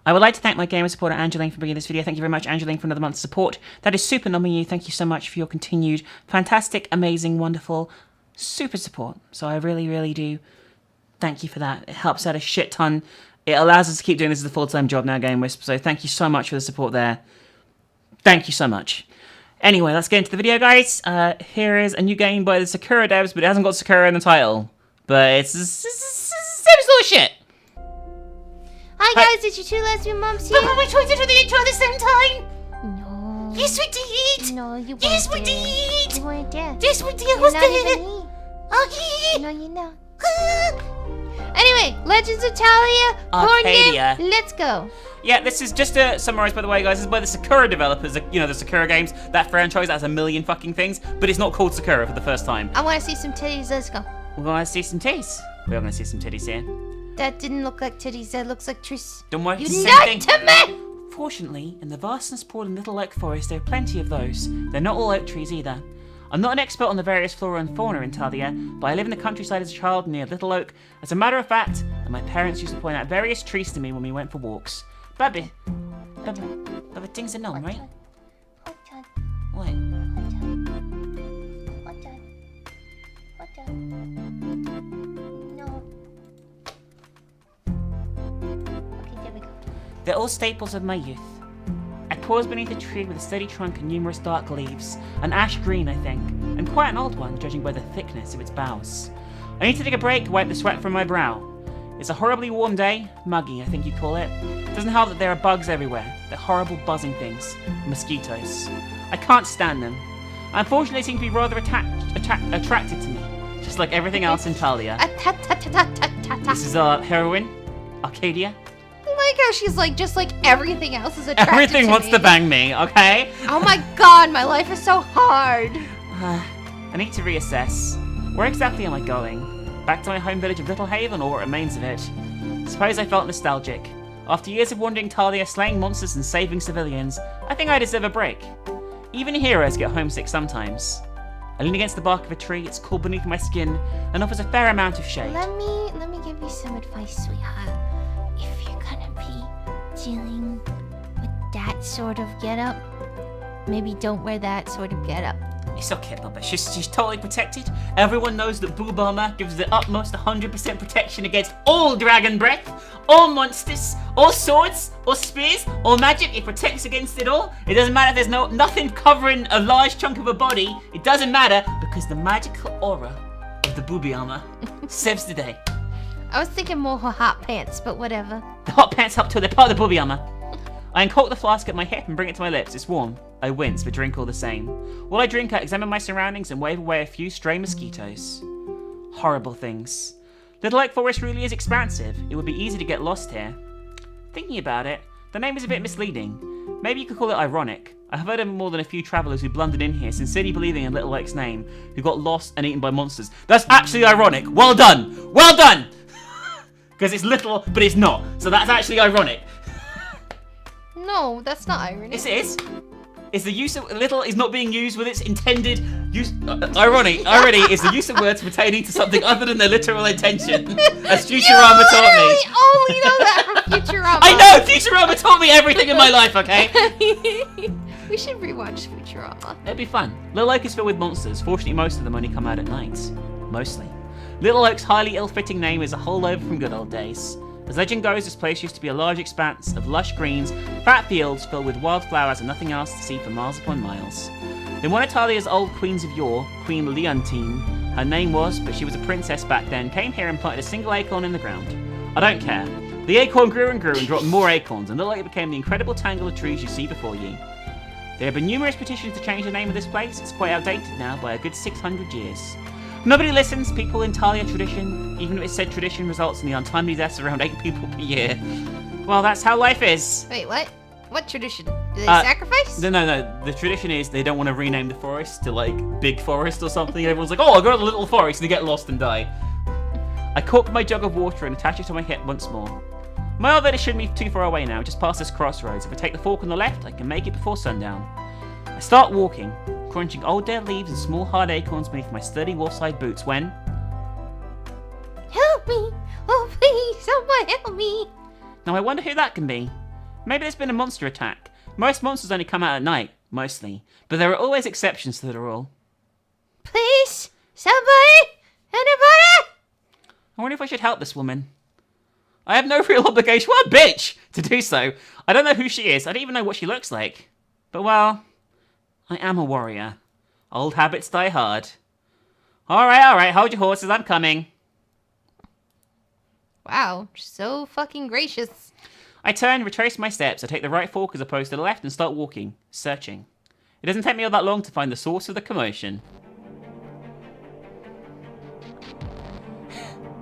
I would like to thank my gamer supporter Angeline for bringing this video. Thank you very much, Angeline, for another month's support. That is super number you. Thank you so much for your continued fantastic, amazing, wonderful, super support. So I really, really do thank you for that. It helps out a shit ton. It allows us to keep doing this as a full-time job now, Game Wisp. So thank you so much for the support there. Thank you so much. Anyway, let's get into the video, guys. Here is a new game by the Sakura devs, but it hasn't got Sakura in the title. But it's the same sort of shit. Hi guys, it's your two lesbian moms here. But we tried to do the intro at the same time. No. Yes, we did. No, you weren't. Yes, we there. did. You weren't there. Yes, we did. I You're was not there. even me. Okay. No, you're not. Anyway, Legends of Talia, porn Arcadia. game, let's go. Yeah, this is just to summarize, by the way, guys. This is by the Sakura developers. You know, the Sakura games. That franchise that has a million fucking things, but it's not called Sakura for the first time. I want to see some titties, let's go. We're gonna see some titties. We are gonna see some titties here. That didn't look like titties, that looks like tris. Don't worry, it's You the same lied thing. to me! Fortunately, in the vast and sprawling Little Oak Forest, there are plenty of those. They're not all oak trees either. I'm not an expert on the various flora and fauna in Talia, but I live in the countryside as a child near Little Oak. As a matter of fact, and my parents used to point out various trees to me when we went for walks. Baby, things are known, right? What? No. Okay, there we go. They're all staples of my youth. I paused beneath a tree with a sturdy trunk and numerous dark leaves. An ash green, I think, and quite an old one, judging by the thickness of its boughs. I need to take a break, wipe the sweat from my brow. It's a horribly warm day, muggy, I think you'd call it. It doesn't help that there are bugs everywhere. They're horrible buzzing things. Mosquitoes. I can't stand them. Unfortunately, they seem to be rather attracted to me, just like everything else in Talia. This is our heroine, Arcadia. I like how she's like, just like everything else is attracted Everything to wants me. to bang me, okay? Oh my god, my life is so hard. I need to reassess. Where exactly am I going? Back to my home village of Little Haven, or what remains of it? Suppose I felt nostalgic. After years of wandering Talia, slaying monsters and saving civilians, I think I deserve a break. Even heroes get homesick sometimes. I lean against the bark of a tree, it's cool beneath my skin, and offers a fair amount of shade. Let me give you some advice, sweetheart. If you're gonna be dealing with that sort of getup, maybe don't wear that sort of getup. It's okay, Bubba. She's totally protected. Everyone knows that Boob Armor gives the utmost 100% protection against all dragon breath, all monsters, all swords, all spears, all magic. It protects against it all. It doesn't matter if there's nothing covering a large chunk of her body. It doesn't matter because the magical aura of the Booby Armor saves the day. I was thinking more her hot pants, but whatever. The hot pants help too. They're part of the Booby Armor. I uncork the flask at my hip and bring it to my lips. It's warm. I wince, but drink all the same. While I drink, I examine my surroundings and wave away a few stray mosquitoes. Horrible things. Little Oak Forest really is expansive. It would be easy to get lost here. Thinking about it, the name is a bit misleading. Maybe you could call it ironic. I have heard of more than a few travellers who blundered in here, sincerely believing in Little Oak's name, who got lost and eaten by monsters. That's actually ironic. Well done! Well done! Because it's little, but it's not. So that's actually ironic. No, that's not irony. Yes, it is. It's the use of little is not being used with its intended use. Irony is the use of words pertaining to something other than their literal intention, as Futurama taught me. You only know that from Futurama. I know Futurama taught me everything in my life. Okay. We should rewatch Futurama. It'd be fun. Little Oak is filled with monsters. Fortunately, most of them only come out at night. Mostly. Little Oak's highly ill-fitting name is a holdover from good old days. As legend goes, this place used to be a large expanse of lush greens, fat fields filled with wildflowers and nothing else to see for miles upon miles. Then one of Talia's old queens of yore, Queen Leontine, her name was, but she was a princess back then, came here and planted a single acorn in the ground. I don't care. The acorn grew and dropped more acorns, and Little Oak became the incredible tangle of trees you see before you. There have been numerous petitions to change the name of this place. It's quite outdated now by a good 600 years. Nobody listens. People in Talia tradition, even if it's said tradition results in the untimely deaths of around 8 people per year. Well, that's how life is. Wait, what? What tradition? Do they sacrifice? No. The tradition is they don't want to rename the forest to like Big Forest or something. Everyone's like, oh, I'll go to the Little Forest, and they get lost and die. I cork my jug of water and attach it to my hip once more. My old village shouldn't be too far away now, just past this crossroads. If I take the fork on the left, I can make it before sundown. I start walking, crunching old dead leaves and small hard acorns beneath my sturdy wolf-side boots when... Help me! Oh please, someone help me! Now I wonder who that can be. Maybe there's been a monster attack. Most monsters only come out at night, mostly. But there are always exceptions to the rule. Please? Somebody? Anybody? I wonder if I should help this woman. I have no real obligation, what a bitch, to do so. I don't know who she is, I don't even know what she looks like. But well, I am a warrior. Old habits die hard. Alright, hold your horses, I'm coming. Wow, so fucking gracious. I turn, retrace my steps, I take the right fork as opposed to the left and start walking, searching. It doesn't take me all that long to find the source of the commotion.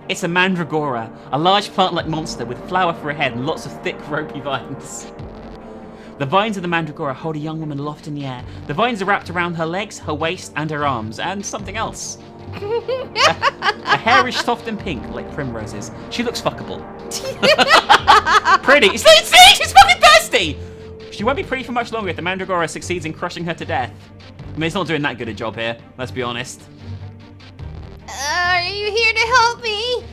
It's a mandragora, a large plant-like monster with a flower for a head and lots of thick, ropey vines. The vines of the mandragora hold a young woman aloft in the air. The vines are wrapped around her legs, her waist, and her arms, and something else. Her hair is soft and pink, like primroses. She looks fuckable. Pretty. See, she's fucking thirsty! She won't be pretty for much longer if the mandragora succeeds in crushing her to death. I mean, it's not doing that good a job here, let's be honest. Are you here to help me?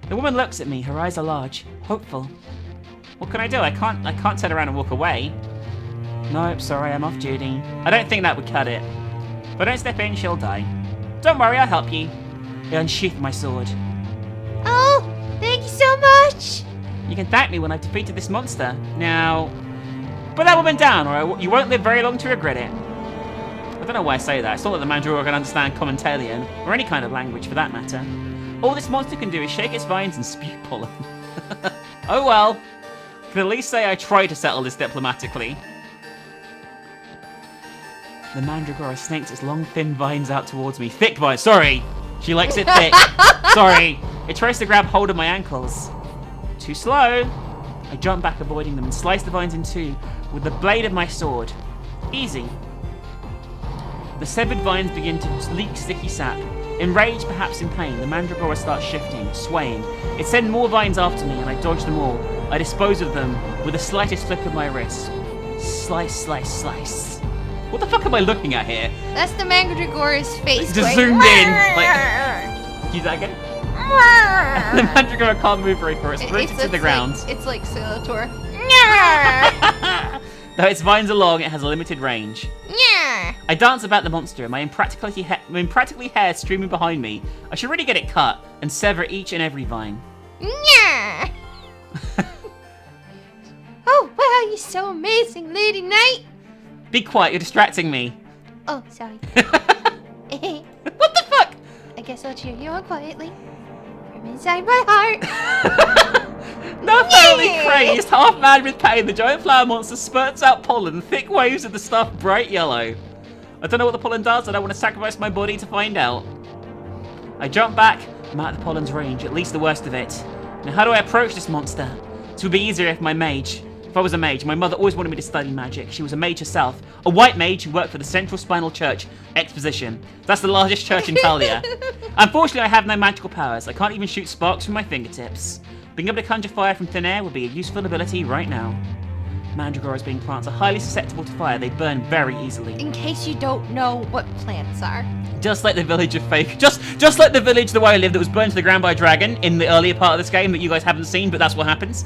The woman looks at me, her eyes are large, hopeful. What can I do? I can't turn around and walk away. Nope, sorry, I'm off duty. I don't think that would cut it. If I don't step in, she'll die. Don't worry, I'll help you. I unsheath my sword. Oh, thank you so much. You can thank me when I've defeated this monster. Now, put that woman down, or you won't live very long to regret it. I don't know why I say that. It's not that the mandragora can understand Common Talion, or any kind of language for that matter. All this monster can do is shake its vines and spew pollen. Oh well. I can at least say I tried to settle this diplomatically. The mandragora snakes its long, thin vines out towards me. Thick vines, sorry! She likes it thick. Sorry. It tries to grab hold of my ankles. Too slow. I jump back, avoiding them, and slice the vines in two with the blade of my sword. Easy. The severed vines begin to leak sticky sap. Enraged, perhaps in pain, the mandragora starts shifting, swaying. It sends more vines after me, and I dodge them all. I dispose of them with the slightest flick of my wrist. Slice, slice, slice. What the fuck am I looking at here? That's the mandragora's face. Just zoomed in. Like, use that again? The mandragora can't move very far. It's rooted to the ground. It's like Skeletor. Though its vines are long, it has a limited range. I dance about the monster, my impractically hair streaming behind me. I should really get it cut and sever each and every vine. Oh, wow, you're so amazing, Lady Knight. Be quiet, you're distracting me. Oh, sorry. What the fuck? I guess I'll cheer you on quietly. From inside my heart. Now thoroughly crazed, half mad with pain, the giant flower monster spurts out pollen, thick waves of the stuff bright yellow. I don't know what the pollen does, I don't want to sacrifice my body to find out. I jump back, I'm out of the pollen's range, at least the worst of it. Now how do I approach this monster? This would be easier if I was a mage. My mother always wanted me to study magic. She was a mage herself. A white mage who worked for the Central Spinal Church Exposition. That's the largest church in Talia. Unfortunately, I have no magical powers. I can't even shoot sparks from my fingertips. Being able to conjure fire from thin air would be a useful ability right now. Mandragoras being plants are highly susceptible to fire. They burn very easily. In case you don't know what plants are. Just like the village of Fake. Just like the village the way I lived that was burned to the ground by a dragon in the earlier part of this game that you guys haven't seen, but that's what happens.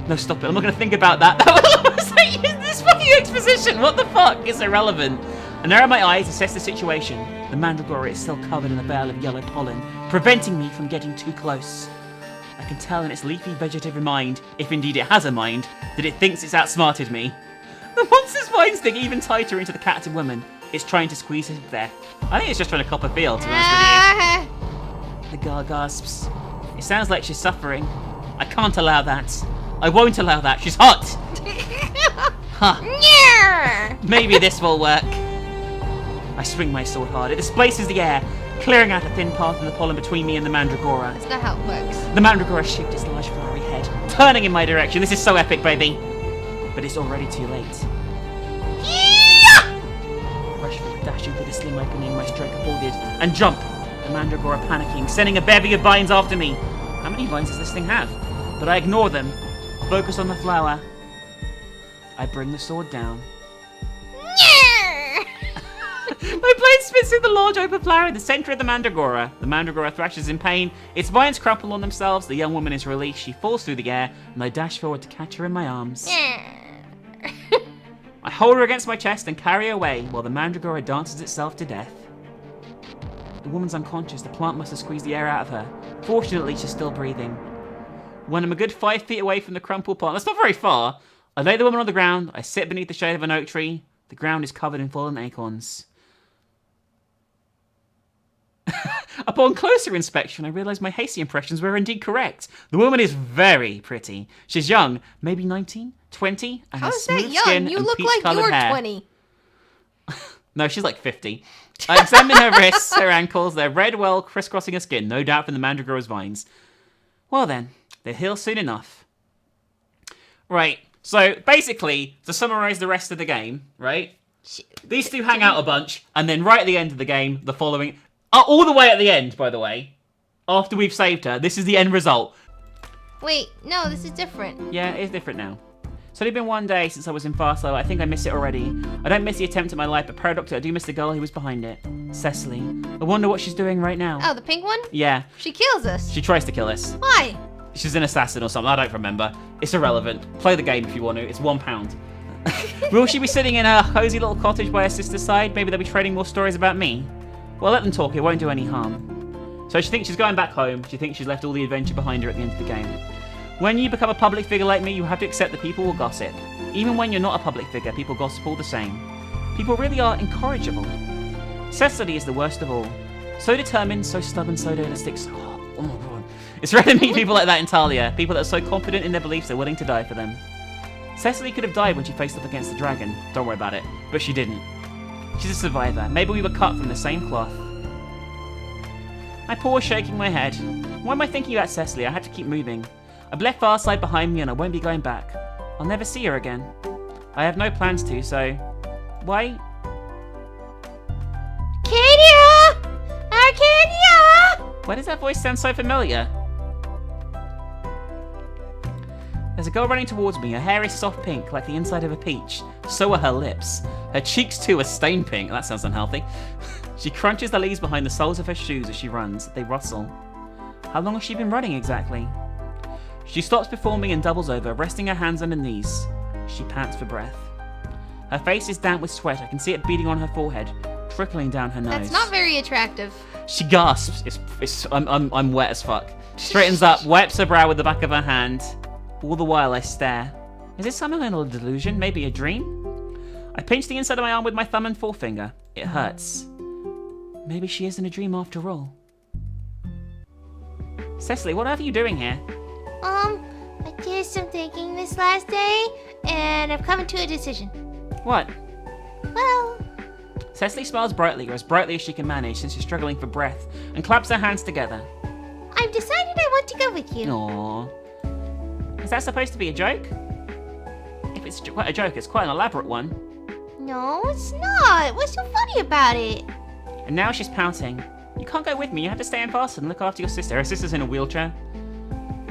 No, stop it. I'm not going to think about that. That was almost like this fucking exposition. What the fuck? It's irrelevant. I narrow my eyes, assess the situation. The mandragora is still covered in a veil of yellow pollen, preventing me from getting too close. I can tell in its leafy vegetative mind, if indeed it has a mind, that it thinks it's outsmarted me. The monster's vines dig even tighter into the captive woman. It's trying to squeeze her to death. I think it's just trying to cop a feel, to be honest with you. The girl gasps. It sounds like she's suffering. I can't allow that. I won't allow that. She's hot. Huh. Maybe this will work. I swing my sword hard. It displaces the air, clearing out the thin path in the pollen between me and the mandragora. That's not how it works. The mandragora shifts its large flowery head, turning in my direction. This is so epic, baby. But it's already too late. Rush forward, dashing through the slim opening my striker folded, and jump. The mandragora panicking, sending a bevy of vines after me. How many vines does this thing have? But I ignore them. Focus on the flower. I bring the sword down. My blade spits through the large open flower in the center of the mandragora. The mandragora thrashes in pain. Its vines crumple on themselves. The young woman is released. She falls through the air, and I dash forward to catch her in my arms. I hold her against my chest and carry her away while the mandragora dances itself to death. The woman's unconscious. The plant must have squeezed the air out of her. Fortunately, she's still breathing. When I'm a good 5 feet away from the crumpled plant, that's not very far, I lay the woman on the ground. I sit beneath the shade of an oak tree. The ground is covered in fallen acorns. Upon closer inspection, I realised my hasty impressions were indeed correct. The woman is very pretty. She's young, maybe 19, 20, and has smooth skin You and look like peach-coloured you're hair. 20. No, she's like 50. I examine her wrists, her ankles. They're red, well, crisscrossing her skin, no doubt from the mandragora's vines. Well then, they'll heal soon enough. Right. So, basically, to summarise the rest of the game, right? These two hang out a bunch, and then right at the end of the game, the following... all the way at the end, by the way, after we've saved her, this is the end result. Wait, no, this is different. Yeah, it is different now. It's only been 1 day since I was in Farslow. I think I miss it already. I don't miss the attempt at my life, but paradoxically, I do miss the girl who was behind it. Cecily. I wonder what she's doing right now. Oh, the pink one? Yeah. She kills us. She tries to kill us. Why? She's an assassin or something, I don't remember. It's irrelevant. Play the game if you want to, it's £1. Will she be sitting in her cosy little cottage by her sister's side? Maybe they'll be trading more stories about me. Well, let them talk, it won't do any harm. So she thinks she's going back home, she thinks she's left all the adventure behind her at the end of the game. When you become a public figure like me, you have to accept that people will gossip. Even when you're not a public figure, people gossip all the same. People really are incorrigible. Cecily is the worst of all. So determined, so stubborn, so to stick. Oh my god. It's rare to meet people like that in Talia. People that are so confident in their beliefs they're willing to die for them. Cecily could have died when she faced up against the dragon. Don't worry about it. But she didn't. She's a survivor. Maybe we were cut from the same cloth. I pause, shaking my head. Why am I thinking about Cecily? I had to keep moving. I've left Farside behind me and I won't be going back. I'll never see her again. I have no plans to, so... Why? Arcadia! Arcadia! Why does that voice sound so familiar? There's a girl running towards me. Her hair is soft pink, like the inside of a peach. So are her lips. Her cheeks, too, are stained pink. That sounds unhealthy. She crunches the leaves behind the soles of her shoes as she runs. They rustle. How long has she been running, exactly? She stops before me and doubles over, resting her hands on her knees. She pants for breath. Her face is damp with sweat. I can see it beading on her forehead, trickling down her nose. That's not very attractive. She gasps. I'm wet as fuck. She straightens up, wipes her brow with the back of her hand. All the while I stare. Is this some kind of delusion? Maybe a dream? I pinch the inside of my arm with my thumb and forefinger. It hurts. Maybe she isn't a dream after all. Cecily, what are you doing here? I did some thinking this last day, and I've come to a decision. What? Well... Cecily smiles brightly, or as brightly as she can manage since she's struggling for breath, and claps her hands together. I've decided I want to go with you. Aww. Is that supposed to be a joke? If it's quite a joke, it's quite an elaborate one. No, it's not. What's so funny about it? And now she's pouting. You can't go with me, you have to stay in Boston and look after your sister. Her sister's in a wheelchair.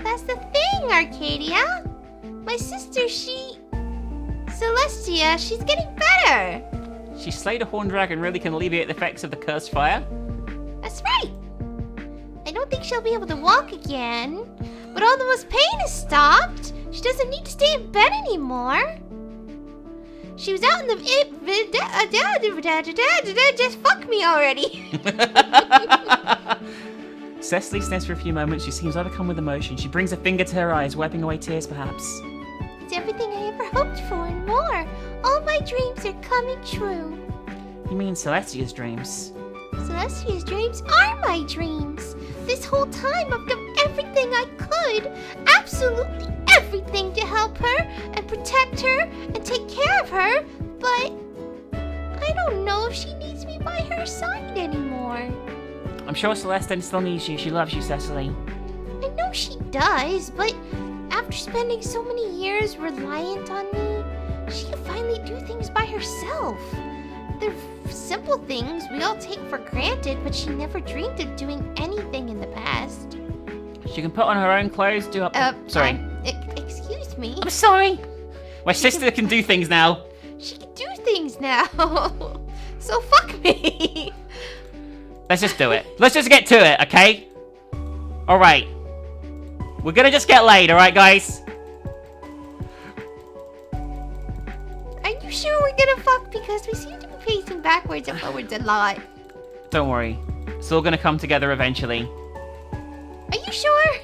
That's the thing, Arcadia. My sister, Celestia, she's getting better. She slayed a horned dragon, really can alleviate the effects of the cursed fire? That's right. I don't think she'll be able to walk again, but all the most pain has stopped. She doesn't need to stay in bed anymore. She was out in the... Just fuck me already. Cecily sniffs for a few moments. She seems overcome with emotion. She brings a finger to her eyes, wiping away tears, perhaps. It's everything I ever hoped for and more. All my dreams are coming true. You mean Celestia's dreams? Celestia's dreams are my dreams. This whole time I've done everything I could, absolutely everything to help her and protect her and take care of her, but I don't know if she needs me by her side anymore. I'm sure Celeste still needs you. She loves you, Cecily. I know she does, but after spending so many years reliant on me, she can finally do things by herself. They're simple things we all take for granted, but she never dreamed of doing anything in the past. She can put on her own clothes, do up... Sorry. Excuse me? I'm sorry! My sister can do things now. She can do things now. So fuck me. Let's just do it. Let's just get to it, okay? Alright. We're gonna just get laid, alright, guys? Are you sure we're gonna fuck? Because we seem to be pacing backwards and forwards a lot. Don't worry. It's all gonna come together eventually. Are you sure?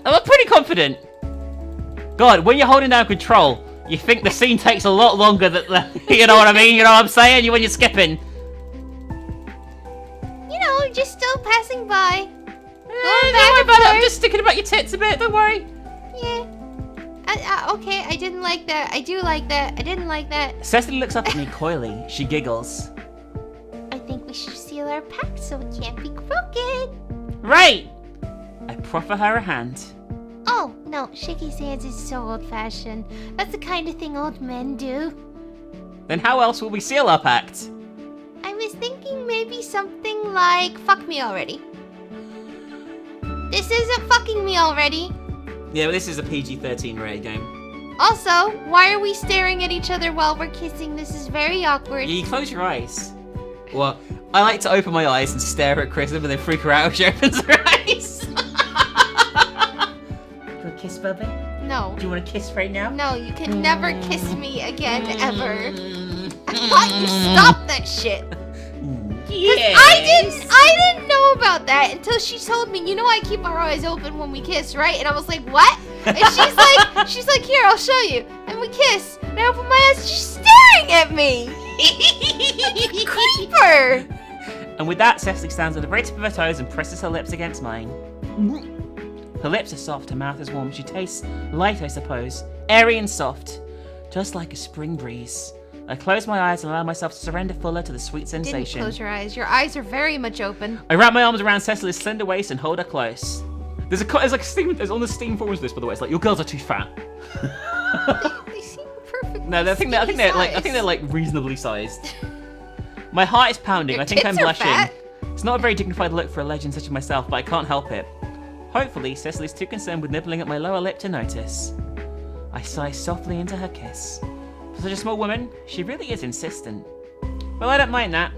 I'm pretty confident. God, when you're holding down control, you think the scene takes a lot longer than, you know what I mean? You know what I'm saying? When you're skipping. You know, just still passing by. Don't worry about it. I'm just sticking about your tits a bit. Don't worry. Yeah. Okay, I didn't like that. I do like that. I didn't like that. Cecily looks up at me coyly. She giggles. I think we should seal our pact so it can't be broken. Right! I proffer her a hand. Oh, no, shaky hands is so old-fashioned. That's the kind of thing old men do. Then how else will we seal our pact? I was thinking maybe something like, fuck me already. This isn't fucking me already. Yeah, but this is a PG-13 rated game. Also, why are we staring at each other while we're kissing? This is very awkward. Yeah, you close your eyes. Well, I like to open my eyes and stare at Krism and then freak her out if she opens her eyes. You want a kiss, baby? No. Do you want a kiss right now? No, you can never kiss me again, ever. I thought you stopped that shit. Yes. I didn't know about that until she told me, you know I keep our eyes open when we kiss, right? And I was like, what? And she's like, here, I'll show you. And we kiss. And I open my eyes, she's staring at me. Creeper. And with that, Cecily stands on the very tip of her toes and presses her lips against mine. Her lips are soft, her mouth is warm. She tastes light, I suppose. Airy and soft. Just like a spring breeze. I close my eyes and allow myself to surrender fuller to the sweet sensation. Didn't close your eyes. Your eyes are very much open. I wrap my arms around Cecily's slender waist and hold her close. There's like steam. There's on the Steam forums of this, by the way. It's like your girls are too fat. They seem perfect. No, I think they're like reasonably sized. My heart is pounding. Your I think I'm tits are blushing. fat. It's not a very dignified look for a legend such as myself, but I can't help it. Hopefully, Cecily's too concerned with nibbling at my lower lip to notice. I sigh softly into her kiss. For such a small woman, she really is insistent. Well, I don't mind that.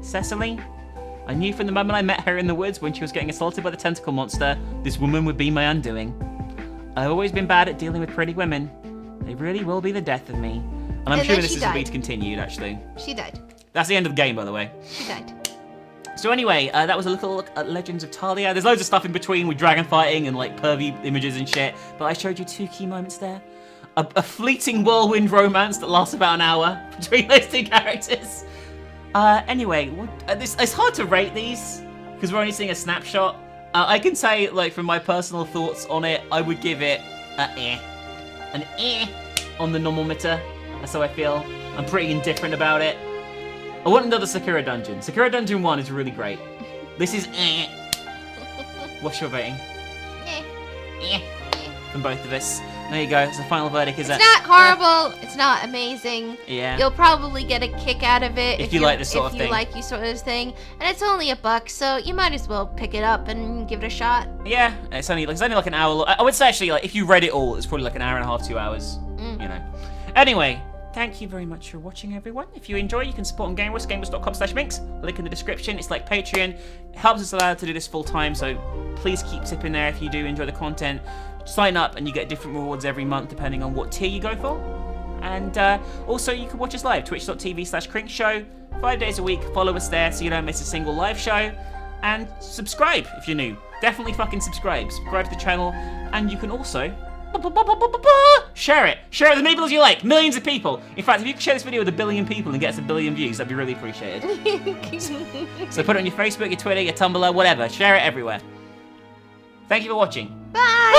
Cecily, I knew from the moment I met her in the woods when she was getting assaulted by the tentacle monster, this woman would be my undoing. I've always been bad at dealing with pretty women. They really will be the death of me. And I'm sure this is to be continued, actually. She died. That's the end of the game, by the way. She died. So anyway, that was a little look at Legends of Talia. There's loads of stuff in between with dragon fighting and like pervy images and shit. But I showed you two key moments there. A fleeting whirlwind romance that lasts about an hour between those two characters. Anyway, it's hard to rate these because we're only seeing a snapshot. I can say, like, from my personal thoughts on it, I would give it an on the normalmeter. That's how I feel. I'm pretty indifferent about it. I want another Sakura Dungeon. Sakura Dungeon 1 is really great. This is What's your rating? From both of us. There you go. It's the final verdict. Is It's not horrible. It's not amazing. Yeah. You'll probably get a kick out of it if you like this sort of thing. If you like you sort of thing, and it's only $1, so you might as well pick it up and give it a shot. Yeah, it's only like an hour long. I would say actually, like, if you read it all, it's probably like an hour and a half, 2 hours. You know. Anyway, thank you very much for watching, everyone. If you enjoy, you can support on Gamers, gamers.com/minx. Link in the description. It's like Patreon. It helps us allow to do this full time, so please keep tipping there if you do enjoy the content. Sign up and you get different rewards every month depending on what tier you go for. And also you can watch us live, twitch.tv/KrinkShow, 5 days a week. Follow us there so you don't miss a single live show. And subscribe if you're new. Definitely fucking subscribe. Subscribe to the channel. And you can also share it. Share it with as many people as you like. Millions of people. In fact, if you can share this video with 1 billion people and get us 1 billion views, that'd be really appreciated. So put it on your Facebook, your Twitter, your Tumblr, whatever. Share it everywhere. Thank you for watching. Bye!